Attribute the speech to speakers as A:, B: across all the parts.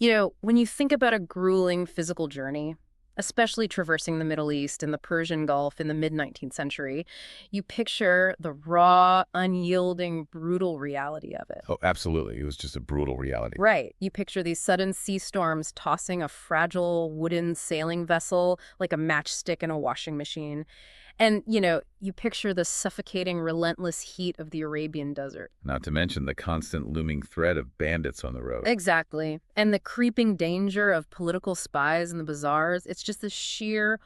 A: When you think about a grueling physical journey, especially traversing the Middle East and the Persian Gulf in the mid-19th century, you picture the raw, unyielding, brutal reality of it.
B: Oh, absolutely. It was just a brutal reality.
A: Right. You picture these sudden sea storms tossing a fragile wooden sailing vessel like a matchstick in a washing machine. And, you picture the suffocating, relentless heat of the Arabian desert.
B: Not to mention the constant looming threat of bandits on the road.
A: Exactly. And the creeping danger of political spies in the bazaars. It's just the sheer,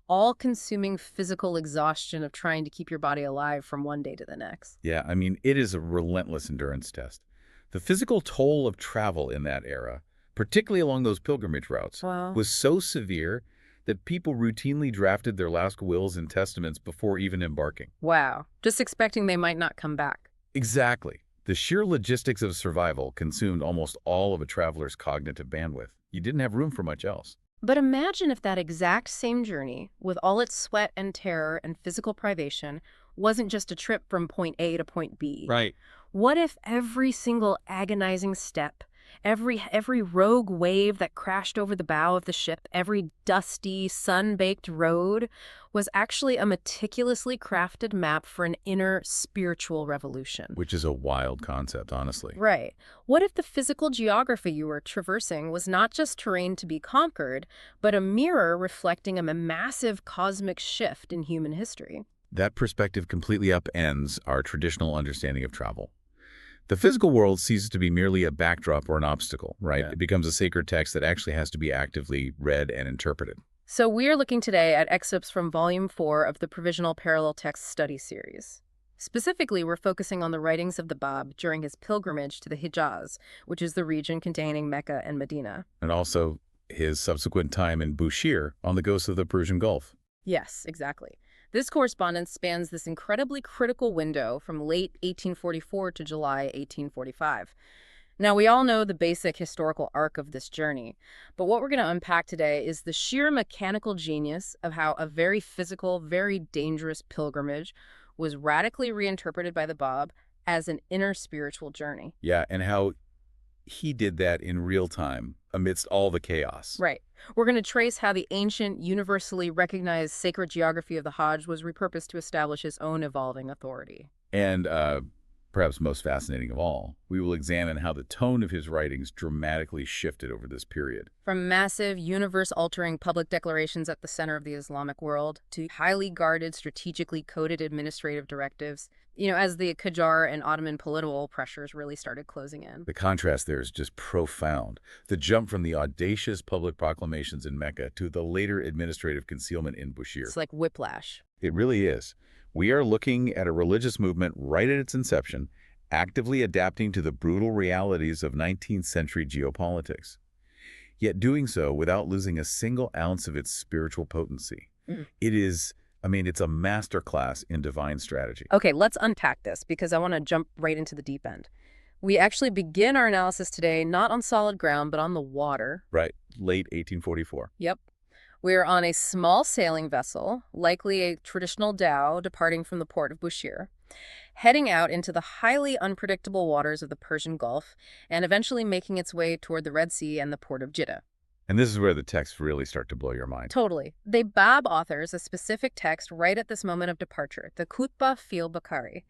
A: all-consuming physical exhaustion of trying to keep your body alive from one day to the next.
B: Yeah, I mean, it is a relentless endurance test. The physical toll of travel in that era, particularly along those pilgrimage routes,
A: Wow.
B: was so severe that people routinely drafted their last wills and testaments before even embarking.
A: Wow. Just expecting they might not come back.
B: Exactly. The sheer logistics of survival consumed almost all of a traveler's cognitive bandwidth. You didn't have room for much else.
A: But imagine if that exact same journey, with all its sweat and terror and physical privation, wasn't just a trip from point A to point B.
B: Right.
A: What if every single agonizing step, every rogue wave that crashed over the bow of the ship, every dusty, sun-baked road was actually a meticulously crafted map for an inner spiritual revolution?
B: Which is a wild concept, honestly.
A: Right. What if the physical geography you were traversing was not just terrain to be conquered, but a mirror reflecting a massive cosmic shift in human history?
B: That perspective completely upends our traditional understanding of travel. The physical world ceases to be merely a backdrop or an obstacle, right?
A: Yeah.
B: It becomes a sacred text that actually has to be actively read and interpreted.
A: So we're looking today at excerpts from Volume 4 of the Provisional Parallel Text Study Series. Specifically, we're focusing on the writings of the Bab during his pilgrimage to the Hijaz, which is the region containing Mecca and Medina.
B: And also his subsequent time in Bushir on the coast of the Persian Gulf.
A: Yes, exactly. This correspondence spans this incredibly critical window from late 1844 to July 1845. Now, we all know the basic historical arc of this journey, but what we're going to unpack today is the sheer mechanical genius of how a very physical, very dangerous pilgrimage was radically reinterpreted by the Bab as an inner spiritual journey.
B: Yeah, and how he did that in real time amidst all the chaos.
A: Right. We're going to trace how the ancient, universally recognized sacred geography of the Hajj was repurposed to establish its own evolving authority.
B: And perhaps most fascinating of all, we will examine how the tone of his writings dramatically shifted over this period.
A: From massive, universe-altering public declarations at the center of the Islamic world to highly guarded, strategically coded administrative directives, as the Qajar and Ottoman political pressures really started closing in.
B: The contrast there is just profound. The jump from the audacious public proclamations in Mecca to the later administrative concealment in Bushir.
A: It's like whiplash.
B: It really is. We are looking at a religious movement right at its inception, actively adapting to the brutal realities of 19th century geopolitics, yet doing so without losing a single ounce of its spiritual potency. It is, it's a masterclass in divine strategy.
A: Okay, let's unpack this because I want to jump right into the deep end. We actually begin our analysis today not on solid ground, but on the water.
B: Right, late 1844.
A: Yep. We're on a small sailing vessel, likely a traditional dhow departing from the port of Bushir, heading out into the highly unpredictable waters of the Persian Gulf and eventually making its way toward the Red Sea and the port of Jeddah.
B: And this is where the texts really start to blow your mind.
A: Totally. The Bab authors a specific text right at this moment of departure, the Khutbah fil Bukhari.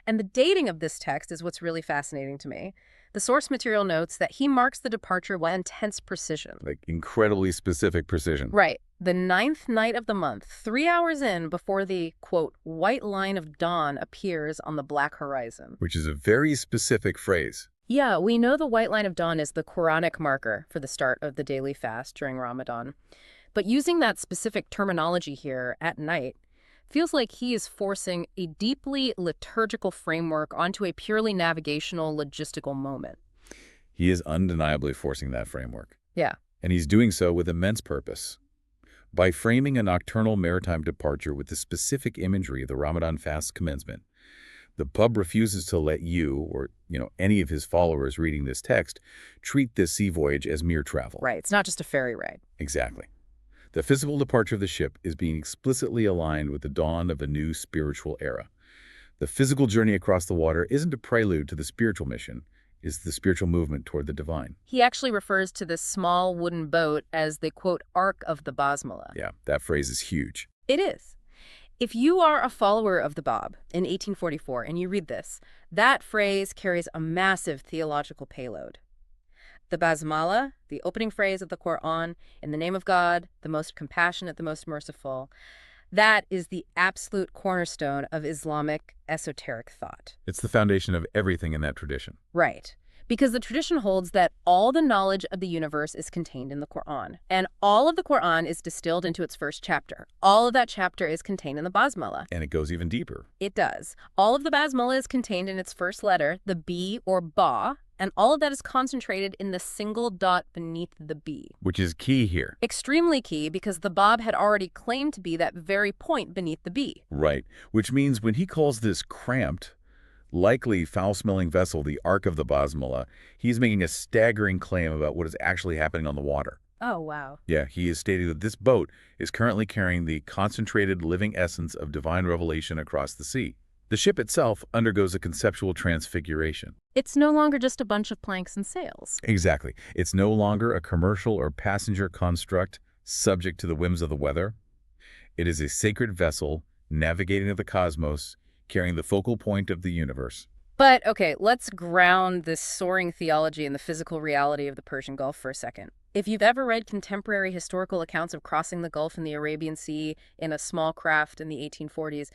A: And the dating of this text is what's really fascinating to me. The source material notes that he marks the departure with intense precision.
B: Like incredibly specific precision.
A: Right. The 9th night of the month, 3 hours in before the, quote, white line of dawn appears on the black horizon.
B: Which is a very specific phrase.
A: Yeah, we know the white line of dawn is the Quranic marker for the start of the daily fast during Ramadan. But using that specific terminology here, at night, feels like he is forcing a deeply liturgical framework onto a purely navigational, logistical moment.
B: He is undeniably forcing that framework.
A: Yeah.
B: And he's doing so with immense purpose. By framing a nocturnal maritime departure with the specific imagery of the Ramadan fast's commencement, the pub refuses to let you, or any of his followers reading this text, treat this sea voyage as mere travel.
A: Right. It's not just a ferry ride.
B: Exactly. The physical departure of the ship is being explicitly aligned with the dawn of a new spiritual era. The physical journey across the water isn't a prelude to the spiritual mission. is the spiritual movement toward the divine.
A: He actually refers to this small wooden boat as the, quote, Ark of the Basmala.
B: Yeah, that phrase is huge.
A: It is. If you are a follower of the Bab in 1844 and you read this, that phrase carries a massive theological payload. The Basmala, the opening phrase of the Quran, in the name of God, the most compassionate, the most merciful, that is the absolute cornerstone of Islamic esoteric thought.
B: It's the foundation of everything in that tradition.
A: Right. Because the tradition holds that all the knowledge of the universe is contained in the Quran. And all of the Quran is distilled into its first chapter. All of that chapter is contained in the Basmala.
B: And it goes even deeper.
A: It does. All of the Basmala is contained in its first letter, the B or Ba, and all of that is concentrated in the single dot beneath the B.
B: Which is key here.
A: Extremely key because the Bab had already claimed to be that very point beneath the B.
B: Right. Which means when he calls this cramped, likely foul-smelling vessel the Ark of the Basmala, he's making a staggering claim about what is actually happening on the water.
A: Oh, wow.
B: Yeah, he is stating that this boat is currently carrying the concentrated living essence of divine revelation across the sea. The ship itself undergoes a conceptual transfiguration.
A: It's no longer just a bunch of planks and sails.
B: Exactly. It's no longer a commercial or passenger construct subject to the whims of the weather. It is a sacred vessel navigating the cosmos, carrying the focal point of the universe.
A: But, okay, let's ground this soaring theology in the physical reality of the Persian Gulf for a second. If you've ever read contemporary historical accounts of crossing the Gulf and the Arabian Sea in a small craft in the 1840s,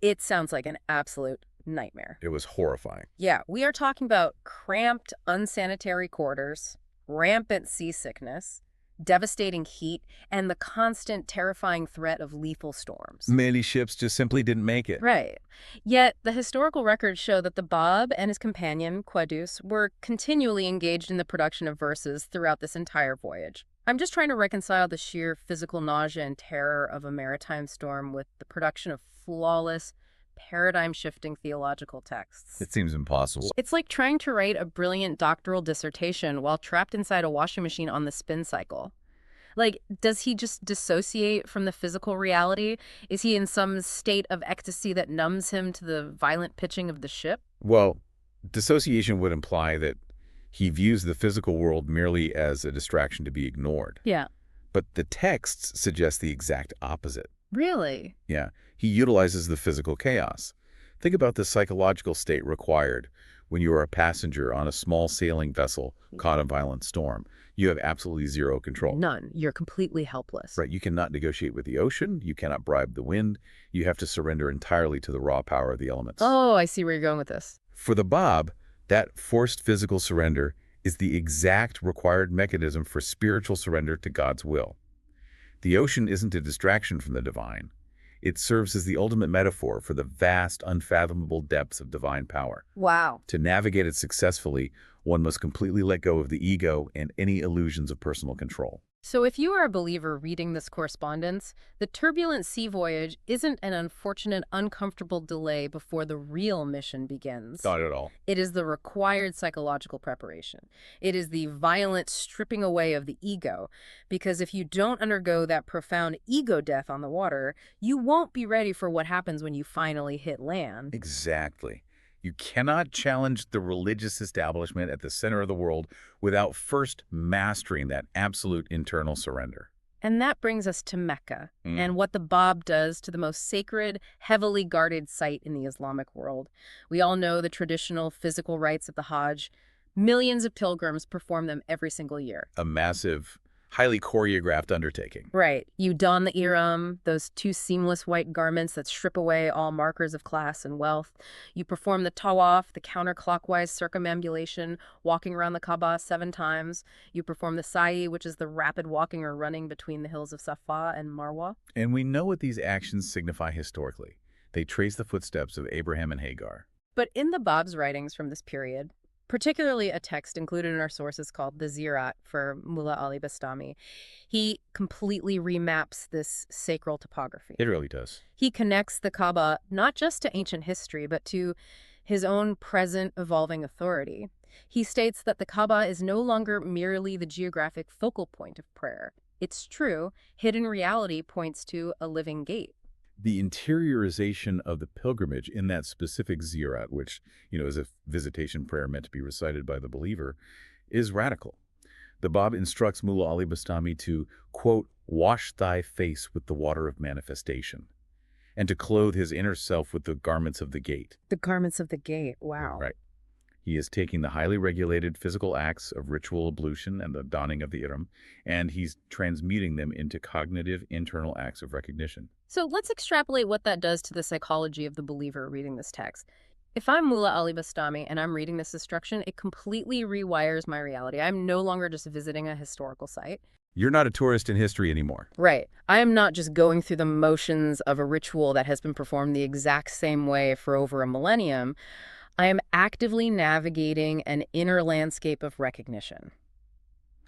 A: it sounds like an absolute nightmare.
B: It was horrifying.
A: Yeah, we are talking about cramped, unsanitary quarters, rampant seasickness, devastating heat, and the constant, terrifying threat of lethal storms.
B: Many ships just simply didn't make it.
A: Right. Yet, the historical records show that the Bab and his companion, Quadus, were continually engaged in the production of verses throughout this entire voyage. I'm just trying to reconcile the sheer physical nausea and terror of a maritime storm with the production of flawless, paradigm-shifting theological texts.
B: It seems impossible.
A: It's like trying to write a brilliant doctoral dissertation while trapped inside a washing machine on the spin cycle. Like, does he just dissociate from the physical reality? Is he in some state of ecstasy that numbs him to the violent pitching of the ship?
B: Well, dissociation would imply that he views the physical world merely as a distraction to be ignored.
A: Yeah.
B: But the texts suggest the exact opposite.
A: Really?
B: Yeah, he utilizes the physical chaos. Think about the psychological state required when you are a passenger on a small sailing vessel caught in a violent storm. You have absolutely zero control.
A: None. You're completely helpless.
B: Right, you cannot negotiate with the ocean. You cannot bribe the wind. You have to surrender entirely to the raw power of the elements.
A: Oh, I see where you're going with this.
B: For the Bab, that forced physical surrender is the exact required mechanism for spiritual surrender to God's will. The ocean isn't a distraction from the divine. It serves as the ultimate metaphor for the vast, unfathomable depths of divine power.
A: Wow.
B: To navigate it successfully, one must completely let go of the ego and any illusions of personal control.
A: So if you are a believer reading this correspondence, the turbulent sea voyage isn't an unfortunate, uncomfortable delay before the real mission begins.
B: Not at all.
A: It is the required psychological preparation. It is the violent stripping away of the ego, because if you don't undergo that profound ego death on the water, you won't be ready for what happens when you finally hit land.
B: Exactly. You cannot challenge the religious establishment at the center of the world without first mastering that absolute internal surrender.
A: And that brings us to Mecca and what the Bab does to the most sacred, heavily guarded site in the Islamic world. We all know the traditional physical rites of the Hajj. Millions of pilgrims perform them every single year.
B: A massive, highly choreographed undertaking.
A: Right. You don the ihram, those two seamless white garments that strip away all markers of class and wealth. You perform the tawaf, the counterclockwise circumambulation, walking around the Kaaba 7 times. You perform the sa'i, which is the rapid walking or running between the hills of Safa and Marwa.
B: And we know what these actions signify historically. They trace the footsteps of Abraham and Hagar.
A: But in the Bab's writings from this period, particularly a text included in our sources called the Ziyarat for Mullah Ali Bastami, he completely remaps this sacral topography.
B: It really does.
A: He connects the Kaaba not just to ancient history, but to his own present evolving authority. He states that the Kaaba is no longer merely the geographic focal point of prayer. It's true, hidden reality points to a living gate.
B: The interiorization of the pilgrimage in that specific ziyarat, which, is a visitation prayer meant to be recited by the believer, is radical. The Bab instructs Mullah Ali Bastami to, quote, wash thy face with the water of manifestation, and to clothe his inner self with the garments of the gate.
A: The garments of the gate. Wow.
B: Right. He is taking the highly regulated physical acts of ritual ablution and the donning of the ihram, and he's transmuting them into cognitive internal acts of recognition.
A: So let's extrapolate what that does to the psychology of the believer reading this text. If I'm Mullah Ali Bastami and I'm reading this instruction, it completely rewires my reality. I'm no longer just visiting a historical site.
B: You're not a tourist in history anymore.
A: Right. I am not just going through the motions of a ritual that has been performed the exact same way for over a millennium. I am actively navigating an inner landscape of recognition.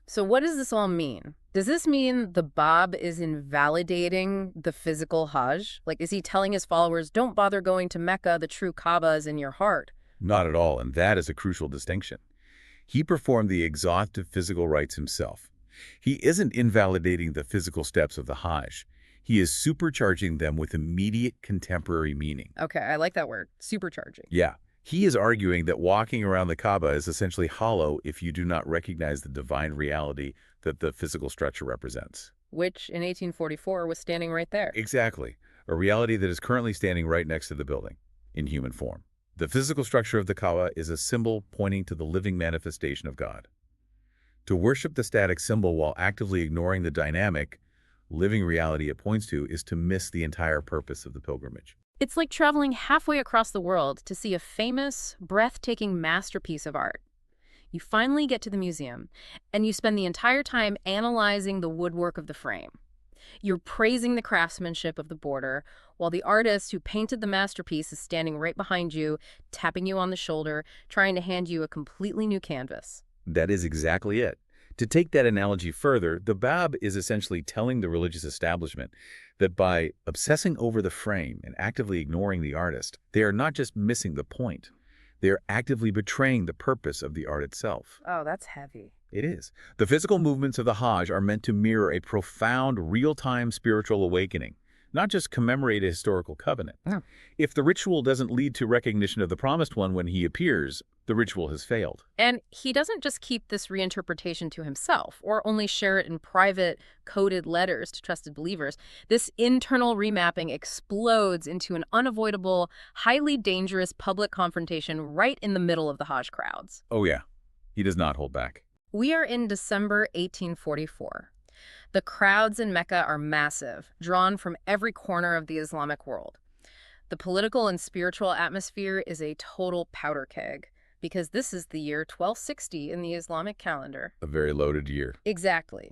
A: So what does this all mean? Does this mean the Bab is invalidating the physical Hajj? Like, is he telling his followers, don't bother going to Mecca, the true Kaaba is in your heart?
B: Not at all, and that is a crucial distinction. He performed the exhaustive physical rites himself. He isn't invalidating the physical steps of the Hajj. He is supercharging them with immediate contemporary meaning.
A: Okay, I like that word, supercharging.
B: Yeah. He is arguing that walking around the Kaaba is essentially hollow if you do not recognize the divine reality that the physical structure represents.
A: Which, in 1844, was standing right there.
B: Exactly. A reality that is currently standing right next to the building, in human form. The physical structure of the Kaaba is a symbol pointing to the living manifestation of God. To worship the static symbol while actively ignoring the dynamic, living reality it points to is to miss the entire purpose of the pilgrimage.
A: It's like traveling halfway across the world to see a famous, breathtaking masterpiece of art. You finally get to the museum, and you spend the entire time analyzing the woodwork of the frame. You're praising the craftsmanship of the border, while the artist who painted the masterpiece is standing right behind you, tapping you on the shoulder, trying to hand you a completely new canvas.
B: That is exactly it. To take that analogy further, the Bab is essentially telling the religious establishment that by obsessing over the frame and actively ignoring the artist, they are not just missing the point, they are actively betraying the purpose of the art itself.
A: Oh, that's heavy.
B: It is. The physical movements of the Hajj are meant to mirror a profound, real-time spiritual awakening, not just commemorate a historical covenant.
A: Oh.
B: If the ritual doesn't lead to recognition of the Promised One when he appears, the ritual has failed.
A: And he doesn't just keep this reinterpretation to himself or only share it in private, coded letters to trusted believers. This internal remapping explodes into an unavoidable, highly dangerous public confrontation right in the middle of the Hajj crowds.
B: Oh yeah, he does not hold back.
A: We are in December 1844. The crowds in Mecca are massive, drawn from every corner of the Islamic world. The political and spiritual atmosphere is a total powder keg, because this is the year 1260 in the Islamic calendar.
B: A very loaded year.
A: Exactly.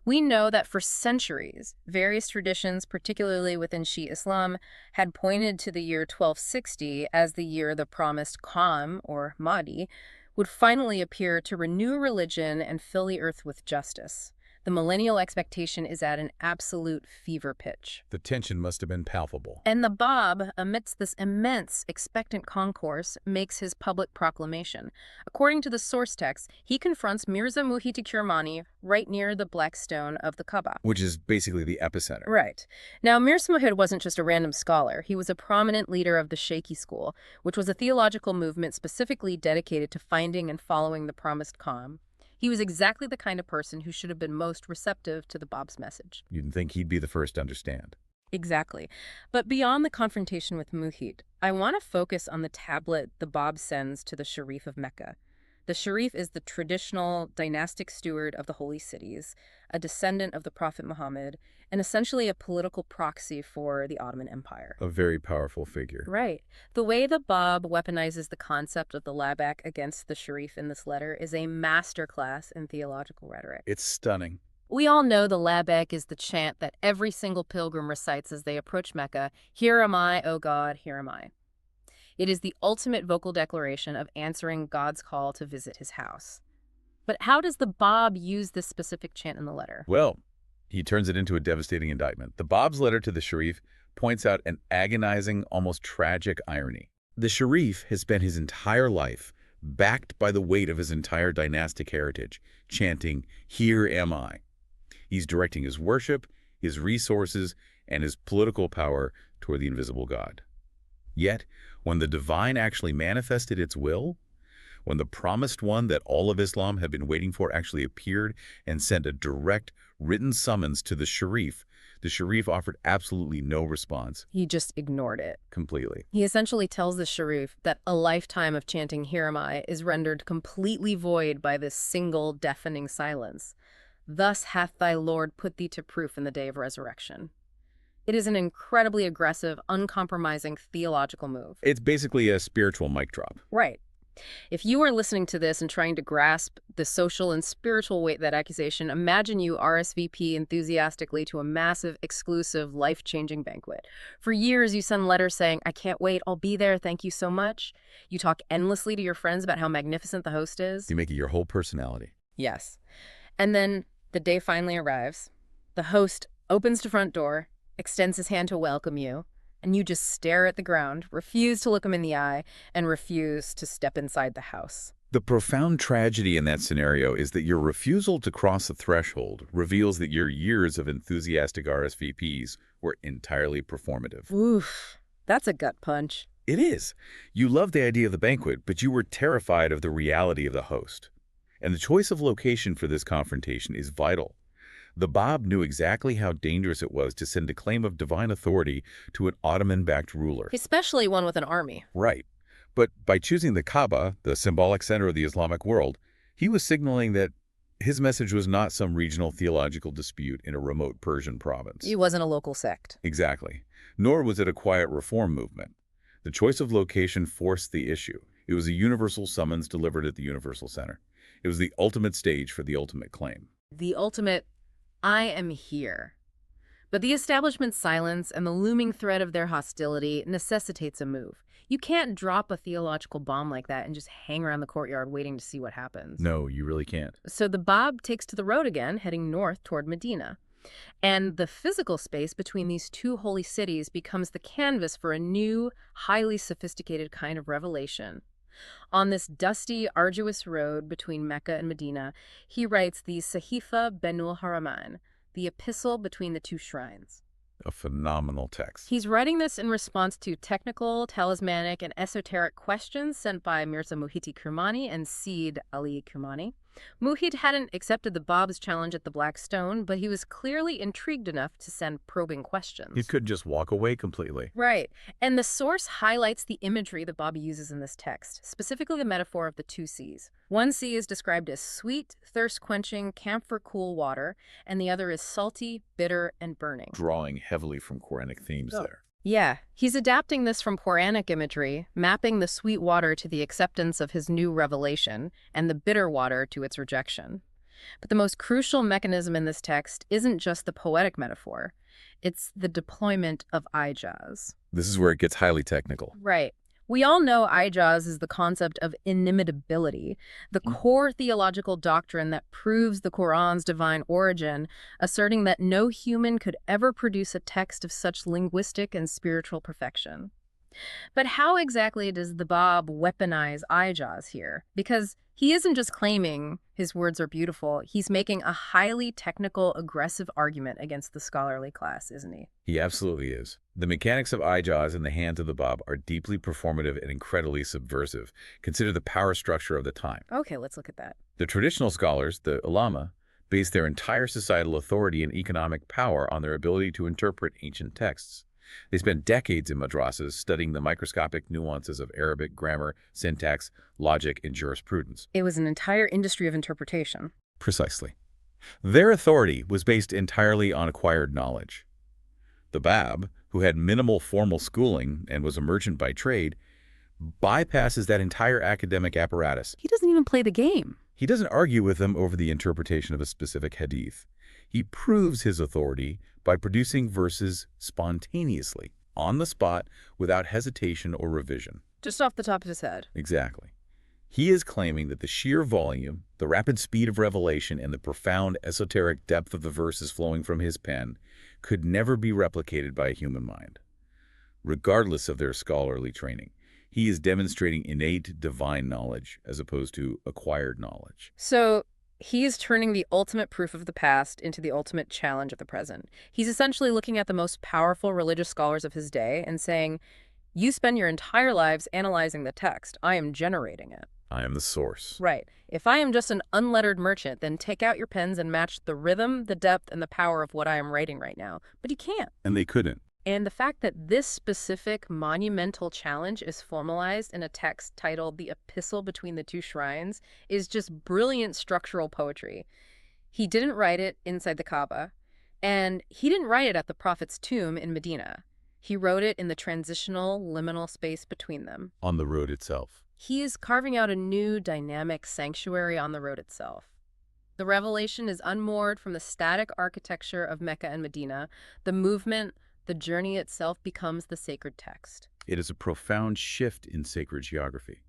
A: We know that for centuries, various traditions, particularly within Shiite Islam, had pointed to the year 1260 as the year the promised Qam, or Mahdi, would finally appear to renew religion and fill the earth with justice. The millennial expectation is at an absolute fever pitch.
B: The tension must have been palpable.
A: And the Bab, amidst this immense expectant concourse, makes his public proclamation. According to the source text, he confronts Mirza Muhyiddin Kirmani right near the black stone of the Kaaba.
B: Which is basically the epicenter.
A: Right. Now, Mirza Muhyiddin wasn't just a random scholar. He was a prominent leader of the Shaikhi school, which was a theological movement specifically dedicated to finding and following the promised Qam. He was exactly the kind of person who should have been most receptive to the Bab's message.
B: You'd think he'd be the first to understand.
A: Exactly. But beyond the confrontation with Muhyiddin, I want to focus on the tablet the Bab sends to the Sharif of Mecca. The Sharif is the traditional dynastic steward of the holy cities, a descendant of the Prophet Muhammad, and essentially a political proxy for the Ottoman Empire.
B: A very powerful figure.
A: Right. The way the Bab weaponizes the concept of the Labak against the Sharif in this letter is a masterclass in theological rhetoric.
B: It's stunning.
A: We all know the Labak is the chant that every single pilgrim recites as they approach Mecca. Here am I, O God, here am I. It is the ultimate vocal declaration of answering God's call to visit his house. But how does the Bab use this specific chant in the letter?
B: Well, he turns it into a devastating indictment. The Bab's letter to the Sharif points out an agonizing, almost tragic irony. The Sharif has spent his entire life backed by the weight of his entire dynastic heritage, chanting, "Here am I." He's directing his worship, his resources, and his political power toward the invisible God. Yet, when the divine actually manifested its will, when the promised one that all of Islam had been waiting for actually appeared and sent a direct, written summons to the Sharif offered absolutely no response.
A: He just ignored it.
B: Completely.
A: He essentially tells the Sharif that a lifetime of chanting Hiramai is rendered completely void by this single deafening silence. Thus hath thy Lord put thee to proof in the day of resurrection. It is an incredibly aggressive, uncompromising theological move.
B: It's basically a spiritual mic drop.
A: Right. If you are listening to this and trying to grasp the social and spiritual weight of that accusation, imagine you RSVP enthusiastically to a massive, exclusive, life-changing banquet. For years, you send letters saying, I can't wait, I'll be there, thank you so much. You talk endlessly to your friends about how magnificent the host is.
B: You make it your whole personality.
A: Yes. And then the day finally arrives. The host opens the front door, extends his hand to welcome you, and you just stare at the ground, refuse to look him in the eye, and refuse to step inside the house.
B: The profound tragedy in that scenario is that your refusal to cross the threshold reveals that your years of enthusiastic RSVPs were entirely performative.
A: Oof, that's a gut punch.
B: It is. You loved the idea of the banquet, but you were terrified of the reality of the host. And the choice of location for this confrontation is vital. The Bab knew exactly how dangerous it was to send a claim of divine authority to an Ottoman-backed ruler.
A: Especially one with an army.
B: Right. But by choosing the Kaaba, the symbolic center of the Islamic world, he was signaling that his message was not some regional theological dispute in a remote Persian province.
A: He wasn't a local sect.
B: Exactly. Nor was it a quiet reform movement. The choice of location forced the issue. It was a universal summons delivered at the universal center. It was the ultimate stage for the ultimate claim.
A: The ultimate, I am here. But the establishment's silence and the looming threat of their hostility necessitates a move. You can't drop a theological bomb like that and just hang around the courtyard waiting to see what happens.
B: No, you really can't.
A: So the Bab takes to the road again, heading north toward Medina. And the physical space between these two holy cities becomes the canvas for a new, highly sophisticated kind of revelation. On this dusty, arduous road between Mecca and Medina, he writes the Sahifa Benul Haramain, the epistle between the two shrines.
B: A phenomenal text.
A: He's writing this in response to technical, talismanic, and esoteric questions sent by Mirza Muhiti Kirmani and Seyd Ali Kirmani. Muhit hadn't accepted the Bab's challenge at the Black Stone, but he was clearly intrigued enough to send probing questions.
B: He could just walk away completely.
A: Right. And the source highlights the imagery that Baba uses in this text, specifically the metaphor of the two seas. One sea is described as sweet, thirst-quenching, camphor-cool water, and the other is salty, bitter, and burning.
B: Drawing heavily from Quranic themes there.
A: Yeah, he's adapting this from Quranic imagery, mapping the sweet water to the acceptance of his new revelation, and the bitter water to its rejection. But the most crucial mechanism in this text isn't just the poetic metaphor. It's the deployment of ijaz.
B: This is where it gets highly technical.
A: Right. We all know ijaz is the concept of inimitability, the core theological doctrine that proves the Quran's divine origin, asserting that no human could ever produce a text of such linguistic and spiritual perfection. But how exactly does the Bab weaponize ijaz here? Because he isn't just claiming his words are beautiful, he's making a highly technical, aggressive argument against the scholarly class, isn't he?
B: He absolutely is. The mechanics of ijaz in the hands of the Bab are deeply performative and incredibly subversive. Consider the power structure of the time.
A: Okay, let's look at that.
B: The traditional scholars, the ulama, base their entire societal authority and economic power on their ability to interpret ancient texts. They spent decades in madrasas studying the microscopic nuances of Arabic grammar, syntax, logic, and jurisprudence.
A: It was an entire industry of interpretation.
B: Precisely. Their authority was based entirely on acquired knowledge. The Bab, who had minimal formal schooling and was a merchant by trade, bypasses that entire academic apparatus.
A: He doesn't even play the game.
B: He doesn't argue with them over the interpretation of a specific hadith. He proves his authority by producing verses spontaneously, on the spot, without hesitation or revision.
A: Just off the top of his head.
B: Exactly. He is claiming that the sheer volume, the rapid speed of revelation, and the profound esoteric depth of the verses flowing from his pen could never be replicated by a human mind. Regardless of their scholarly training, he is demonstrating innate divine knowledge as opposed to acquired knowledge.
A: So He is turning the ultimate proof of the past into the ultimate challenge of the present. He's essentially looking at the most powerful religious scholars of his day and saying, you spend your entire lives analyzing the text. I am generating it.
B: I am the source.
A: Right. If I am just an unlettered merchant, then take out your pens and match the rhythm, the depth, and the power of what I am writing right now. But you can't.
B: And they couldn't.
A: And the fact that this specific monumental challenge is formalized in a text titled The Epistle Between the Two Shrines is just brilliant structural poetry. He didn't write it inside the Kaaba, and he didn't write it at the Prophet's tomb in Medina. He wrote it in the transitional liminal space between them.
B: On the road itself.
A: He is carving out a new dynamic sanctuary on the road itself. The revelation is unmoored from the static architecture of Mecca and Medina. The movement, the journey itself becomes the sacred text.
B: It is a profound shift in sacred geography.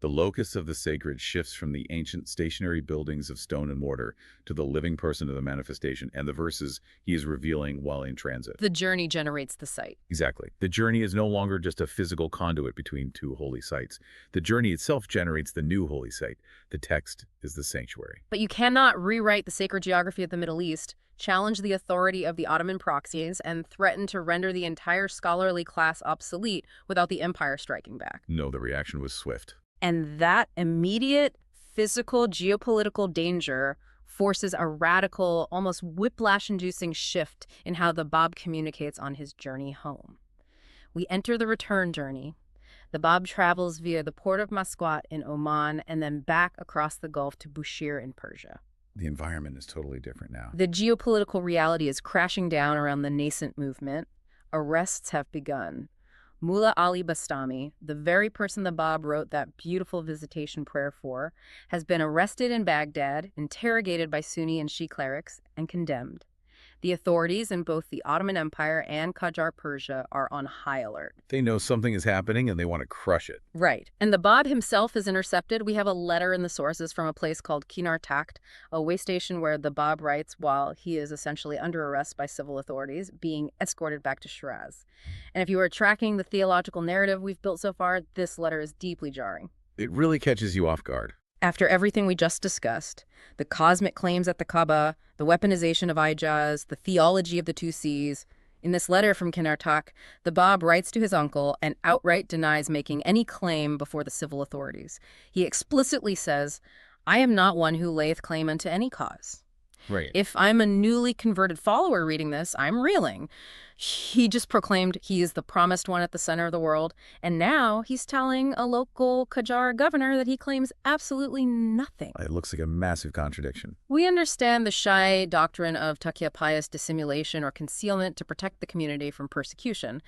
B: The locus of the sacred shifts from the ancient stationary buildings of stone and mortar to the living person of the manifestation and the verses he is revealing while in transit.
A: The journey generates the site.
B: Exactly. The journey is no longer just a physical conduit between two holy sites. The journey itself generates the new holy site. The text is the sanctuary.
A: But you cannot rewrite the sacred geography of the Middle East, challenge the authority of the Ottoman proxies, and threaten to render the entire scholarly class obsolete without the empire striking back.
B: No, the reaction was swift.
A: And that immediate physical geopolitical danger forces a radical, almost whiplash-inducing shift in how the Bab communicates on his journey home. We enter the return journey. The Bab travels via the port of Masqat in Oman and then back across the Gulf to Bushehr in Persia.
B: The environment is totally different now.
A: The geopolitical reality is crashing down around the nascent movement. Arrests have begun. Mullah Ali Bastami, the very person the Bab wrote that beautiful visitation prayer for, has been arrested in Baghdad, interrogated by Sunni and Shia clerics, and condemned. The authorities in both the Ottoman Empire and Qajar Persia are on high alert.
B: They know something is happening and they want to crush it.
A: Right. And the Bab himself is intercepted. We have a letter in the sources from a place called Kinar Takht, a way station where the Bab writes while he is essentially under arrest by civil authorities, being escorted back to Shiraz. And if you are tracking the theological narrative we've built so far, this letter is deeply jarring.
B: It really catches you off guard.
A: After everything we just discussed, the cosmic claims at the Kaaba, the weaponization of Ijaz, the theology of the two seas, in this letter from Kinar Takht, the Bab writes to his uncle and outright denies making any claim before the civil authorities. He explicitly says, I am not one who layeth claim unto any cause.
B: Right.
A: If I'm a newly converted follower reading this, I'm reeling. He just proclaimed he is the promised one at the center of the world, and now he's telling a local Qajar governor that he claims absolutely nothing.
B: It looks like a massive contradiction.
A: We understand the Shiite doctrine of taqiyya, pious dissimulation or concealment to protect the community from persecution,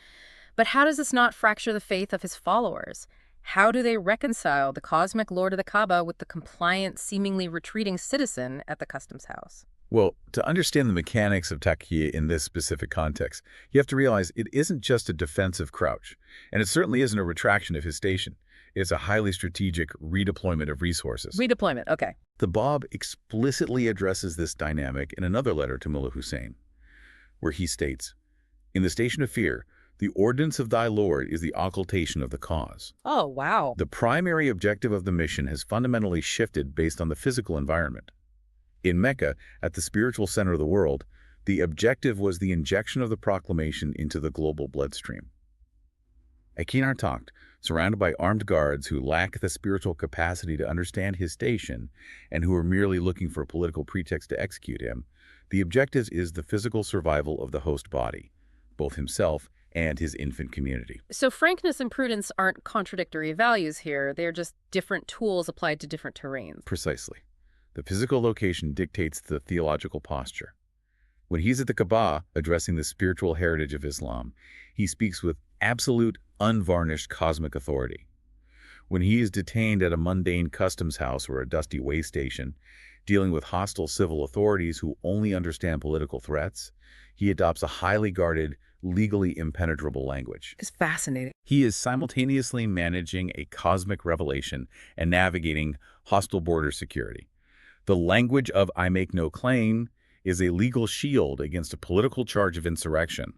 A: but how does this not fracture the faith of his followers? How do they reconcile the cosmic lord of the Kaaba with the compliant, seemingly retreating citizen at the customs house?
B: Well, to understand the mechanics of taqiyya in this specific context, you have to realize it isn't just a defensive crouch, and it certainly isn't a retraction of his station. It's a highly strategic redeployment of resources.
A: Redeployment, okay.
B: The Bab explicitly addresses this dynamic in another letter to Mullah Hussein, where he states, in the station of fear, the ordinance of thy Lord is the occultation of the cause.
A: Oh, wow.
B: The primary objective of the mission has fundamentally shifted based on the physical environment. In Mecca, at the spiritual center of the world, the objective was the injection of the proclamation into the global bloodstream. At Kinar Takht, surrounded by armed guards who lack the spiritual capacity to understand his station and who are merely looking for a political pretext to execute him, the objective is the physical survival of the host body, both himself and his infant community.
A: So frankness and prudence aren't contradictory values here. They're just different tools applied to different terrains.
B: Precisely. The physical location dictates the theological posture. When he's at the Kaaba addressing the spiritual heritage of Islam, he speaks with absolute, unvarnished cosmic authority. When he is detained at a mundane customs house or a dusty way station, dealing with hostile civil authorities who only understand political threats, he adopts a highly guarded, legally impenetrable language.
A: It's fascinating.
B: He is simultaneously managing a cosmic revelation and navigating hostile border security. The language of I make no claim is a legal shield against a political charge of insurrection.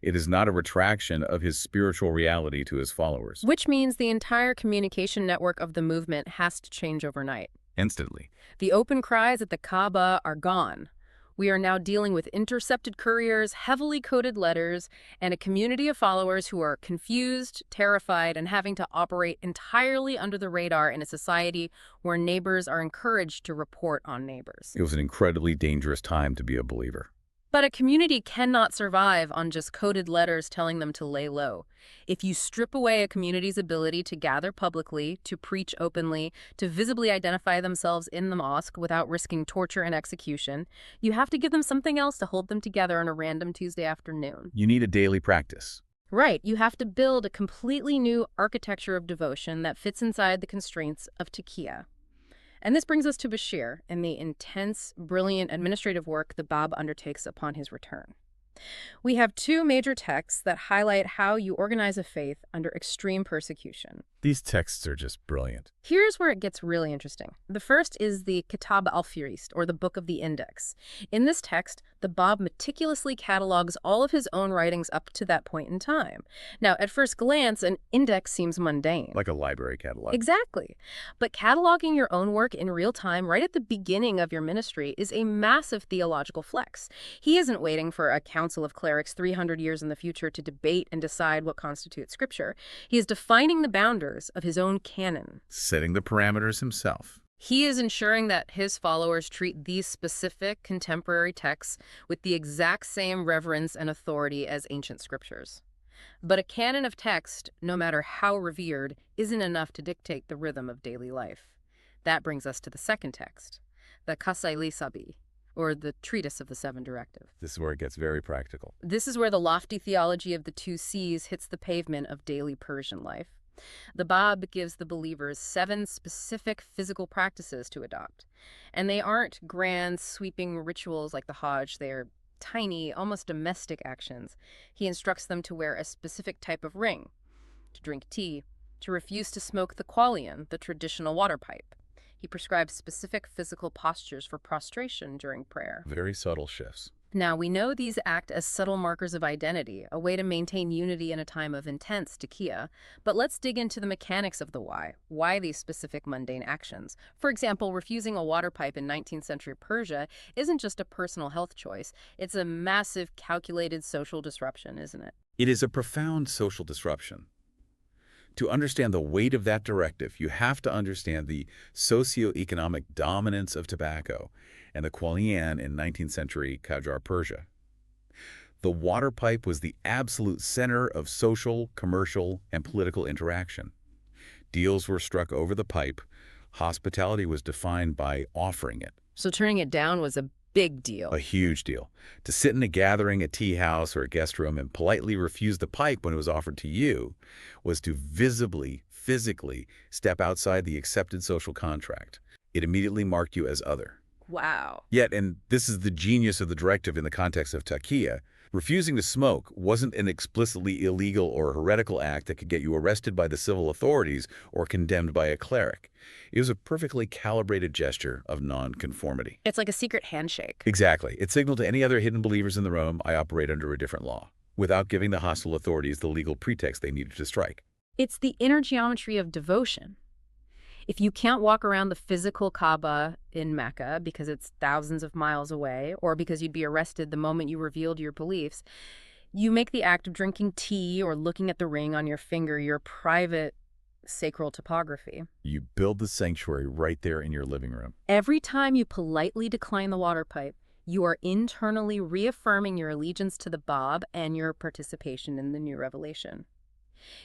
B: It is not a retraction of his spiritual reality to his followers.
A: Which means the entire communication network of the movement has to change overnight.
B: instantly.
A: The open cries at the Kaaba are gone. We are now dealing with intercepted couriers, heavily coded letters, and a community of followers who are confused, terrified, and having to operate entirely under the radar in a society where neighbors are encouraged to report on neighbors.
B: It was an incredibly dangerous time to be a believer.
A: But a community cannot survive on just coded letters telling them to lay low. If you strip away a community's ability to gather publicly, to preach openly, to visibly identify themselves in the mosque without risking torture and execution, you have to give them something else to hold them together on a random Tuesday afternoon.
B: You need a daily practice.
A: Right, you have to build a completely new architecture of devotion that fits inside the constraints of taqiyya. And this brings us to Bashir and the intense, brilliant administrative work the Bab undertakes upon his return. We have two major texts that highlight how you organize a faith under extreme persecution.
B: These texts are just brilliant.
A: Here's where it gets really interesting. The first is the Kitab al-Firist, or the Book of the Index. In this text, the Bab meticulously catalogs all of his own writings up to that point in time. Now, at first glance, an index seems mundane.
B: Like a library catalog.
A: Exactly. But cataloging your own work in real time right at the beginning of your ministry is a massive theological flex. He isn't waiting for a council of clerics 300 years in the future to debate and decide what constitutes scripture. He is defining the boundaries of his own canon.
B: Setting the parameters himself.
A: He is ensuring that his followers treat these specific contemporary texts with the exact same reverence and authority as ancient scriptures. But a canon of text, no matter how revered, isn't enough to dictate the rhythm of daily life. That brings us to the second text, the Kasaili Sabi, or the Treatise of the Seven Directives.
B: This is where it gets very practical.
A: This is where the lofty theology of the two C's hits the pavement of daily Persian life. The Bab gives the believers 7 specific physical practices to adopt. And they aren't grand, sweeping rituals like the Hajj. They're tiny, almost domestic actions. He instructs them to wear a specific type of ring, to drink tea, to refuse to smoke the qualian, the traditional water pipe. He prescribes specific physical postures for prostration during prayer.
B: Very subtle shifts.
A: Now, we know these act as subtle markers of identity, a way to maintain unity in a time of intense taqiyya. But let's dig into the mechanics of the why. Why these specific mundane actions? For example, refusing a water pipe in 19th century Persia isn't just a personal health choice. It's a massive, calculated social disruption, isn't it?
B: It is a profound social disruption. To understand the weight of that directive, you have to understand the socio-economic dominance of tobacco and the qualian in 19th century Qajar Persia. The water pipe was the absolute center of social, commercial, and political interaction. Deals were struck over the pipe. Hospitality was defined by offering it.
A: So turning it down was a big deal.
B: A huge deal. To sit in a gathering, a tea house, or a guest room and politely refuse the pipe when it was offered to you was to visibly, physically step outside the accepted social contract. It immediately marked you as other.
A: Wow.
B: Yet, and this is the genius of the directive in the context of taqiyya, refusing to smoke wasn't an explicitly illegal or heretical act that could get you arrested by the civil authorities or condemned by a cleric. It was a perfectly calibrated gesture of nonconformity.
A: It's like a secret handshake.
B: Exactly. It signaled to any other hidden believers in the room, I operate under a different law, without giving the hostile authorities the legal pretext they needed to strike.
A: It's the inner geometry of devotion. If you can't walk around the physical Kaaba in Mecca because it's thousands of miles away, or because you'd be arrested the moment you revealed your beliefs, you make the act of drinking tea or looking at the ring on your finger your private sacral topography.
B: You build the sanctuary right there in your living room.
A: Every time you politely decline the water pipe, you are internally reaffirming your allegiance to the Bab and your participation in the new revelation.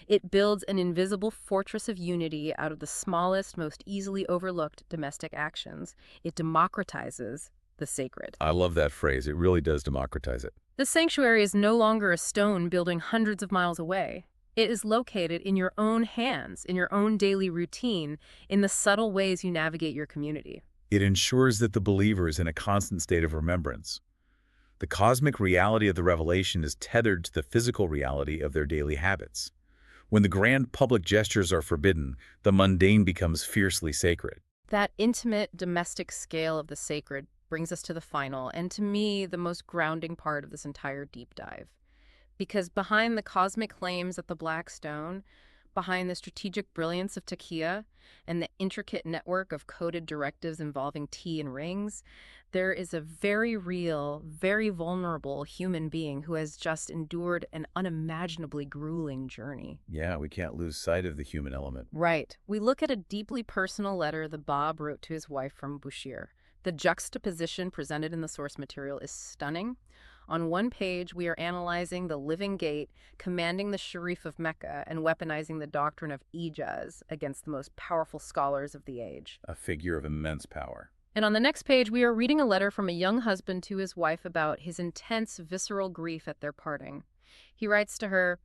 A: It builds an invisible fortress of unity out of the smallest, most easily overlooked domestic actions. It democratizes the sacred.
B: I love that phrase. It really does democratize it.
A: The sanctuary is no longer a stone building hundreds of miles away. It is located in your own hands, in your own daily routine, in the subtle ways you navigate your community.
B: It ensures that the believer is in a constant state of remembrance. The cosmic reality of the revelation is tethered to the physical reality of their daily habits. When the grand public gestures are forbidden, the mundane becomes fiercely sacred.
A: That intimate, domestic scale of the sacred brings us to the final, and to me, the most grounding part of this entire deep dive. Because behind the cosmic claims of the Black Stone, behind the strategic brilliance of Takia and the intricate network of coded directives involving tea and rings, there is a very real, very vulnerable human being who has just endured an unimaginably grueling journey.
B: Yeah, we can't lose sight of the human element.
A: Right. We look at a deeply personal letter that Bob wrote to his wife from Bushir. The juxtaposition presented in the source material is stunning. On one page, we are analyzing the living gate, commanding the Sharif of Mecca, and weaponizing the doctrine of Ijaz against the most powerful scholars of the age.
B: A figure of immense power.
A: And on the next page, we are reading a letter from a young husband to his wife about his intense, visceral grief at their parting. He writes to her,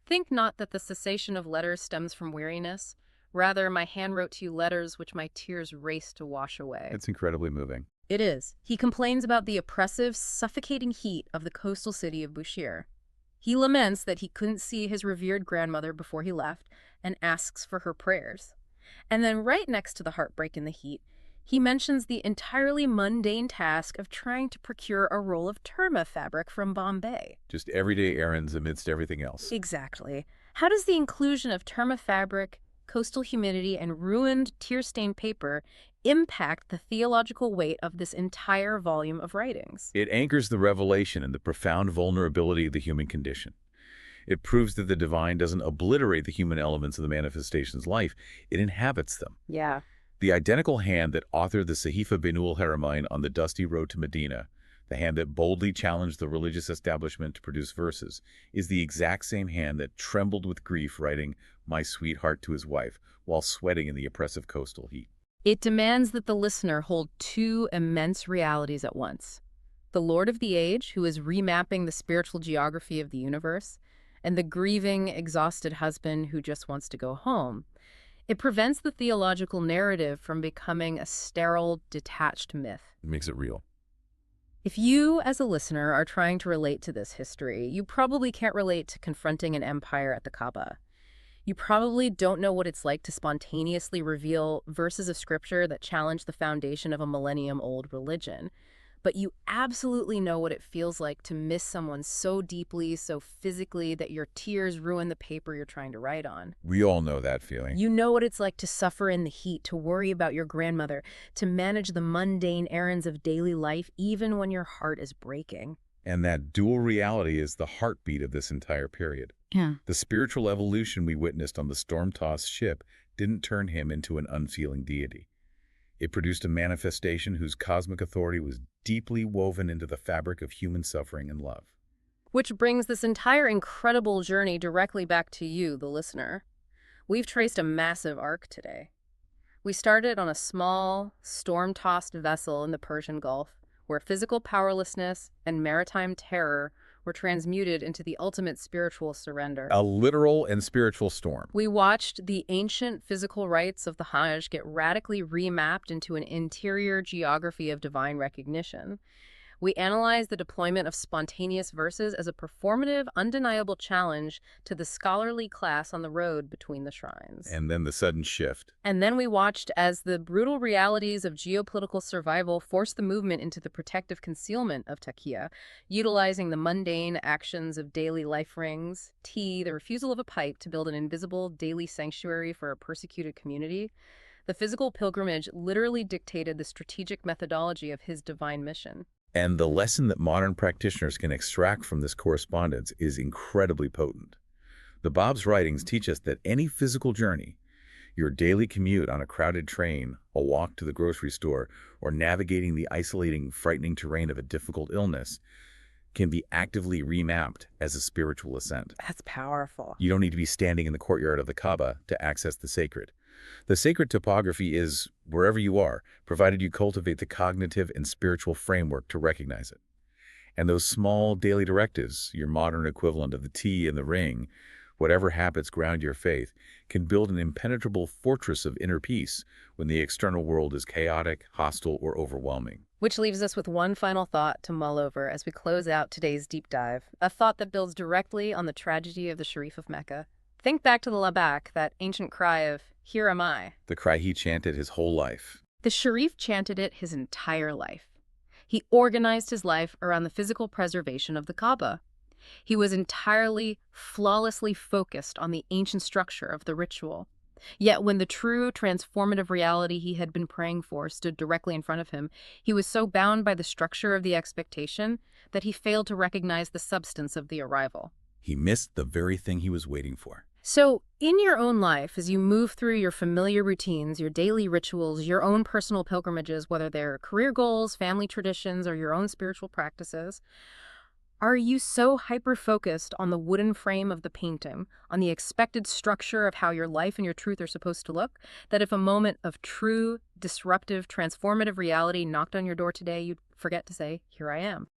A: "Think not that the cessation of letters stems from weariness. Rather, my hand wrote to you letters which my tears raced to wash away."
B: It's incredibly moving.
A: It is. He complains about the oppressive, suffocating heat of the coastal city of Bushir. He laments that he couldn't see his revered grandmother before he left and asks for her prayers. And then right next to the heartbreak and the heat, he mentions the entirely mundane task of trying to procure a roll of turma fabric from Bombay.
B: Just everyday errands amidst everything else.
A: Exactly. How does the inclusion of turma fabric, coastal humidity, and ruined, tear-stained paper impact the theological weight of this entire volume of writings?
B: It anchors the revelation in the profound vulnerability of the human condition. It proves that the divine doesn't obliterate the human elements of the manifestation's life, it inhabits them.
A: Yeah.
B: The identical hand that authored the Sahifa Binul Haramain on the dusty road to Medina, the hand that boldly challenged the religious establishment to produce verses, is the exact same hand that trembled with grief writing "My Sweetheart" to his wife while sweating in the oppressive coastal heat.
A: It demands that the listener hold two immense realities at once. The Lord of the Age, who is remapping the spiritual geography of the universe, and the grieving, exhausted husband who just wants to go home. It prevents the theological narrative from becoming a sterile, detached myth.
B: It makes it real.
A: If you, as a listener, are trying to relate to this history, you probably can't relate to confronting an empire at the Kaaba. You probably don't know what it's like to spontaneously reveal verses of scripture that challenge the foundation of a millennium-old religion. But you absolutely know what it feels like to miss someone so deeply, so physically, that your tears ruin the paper you're trying to write on.
B: We all know that feeling.
A: You know what it's like to suffer in the heat, to worry about your grandmother, to manage the mundane errands of daily life, even when your heart is breaking.
B: And that dual reality is the heartbeat of this entire period.
A: Yeah.
B: The spiritual evolution we witnessed on the storm-tossed ship didn't turn him into an unfeeling deity. It produced a manifestation whose cosmic authority was deeply woven into the fabric of human suffering and love.
A: Which brings this entire incredible journey directly back to you, the listener. We've traced a massive arc today. We started on a small, storm-tossed vessel in the Persian Gulf, where physical powerlessness and maritime terror were transmuted into the ultimate spiritual surrender.
B: A literal and spiritual storm.
A: We watched the ancient physical rites of the Hajj get radically remapped into an interior geography of divine recognition. We analyzed the deployment of spontaneous verses as a performative, undeniable challenge to the scholarly class on the road between the shrines.
B: And then the sudden shift.
A: And then we watched as the brutal realities of geopolitical survival forced the movement into the protective concealment of Takia, utilizing the mundane actions of daily life rings, tea, the refusal of a pipe to build an invisible daily sanctuary for a persecuted community. The physical pilgrimage literally dictated the strategic methodology of his divine mission.
B: And the lesson that modern practitioners can extract from this correspondence is incredibly potent. The Bab's writings teach us that any physical journey, your daily commute on a crowded train, a walk to the grocery store, or navigating the isolating, frightening terrain of a difficult illness, can be actively remapped as a spiritual ascent.
A: That's powerful.
B: You don't need to be standing in the courtyard of the Kaaba to access the sacred. The sacred topography is wherever you are, provided you cultivate the cognitive and spiritual framework to recognize it. And those small daily directives, your modern equivalent of the tea and the ring, whatever habits ground your faith, can build an impenetrable fortress of inner peace when the external world is chaotic, hostile, or overwhelming.
A: Which leaves us with one final thought to mull over as we close out today's deep dive, a thought that builds directly on the tragedy of the Sharif of Mecca. Think back to the labak, that ancient cry of, "Here am I."
B: The cry he chanted his whole life.
A: The Sharif chanted it his entire life. He organized his life around the physical preservation of the Kaaba. He was entirely, flawlessly focused on the ancient structure of the ritual. Yet when the true transformative reality he had been praying for stood directly in front of him, he was so bound by the structure of the expectation that he failed to recognize the substance of the arrival.
B: He missed the very thing he was waiting for.
A: So, in your own life, as you move through your familiar routines, your daily rituals, your own personal pilgrimages, whether they're career goals, family traditions, or your own spiritual practices, are you so hyper-focused on the wooden frame of the painting, on the expected structure of how your life and your truth are supposed to look, that if a moment of true, disruptive, transformative reality knocked on your door today, you'd forget to say, "Here I am"?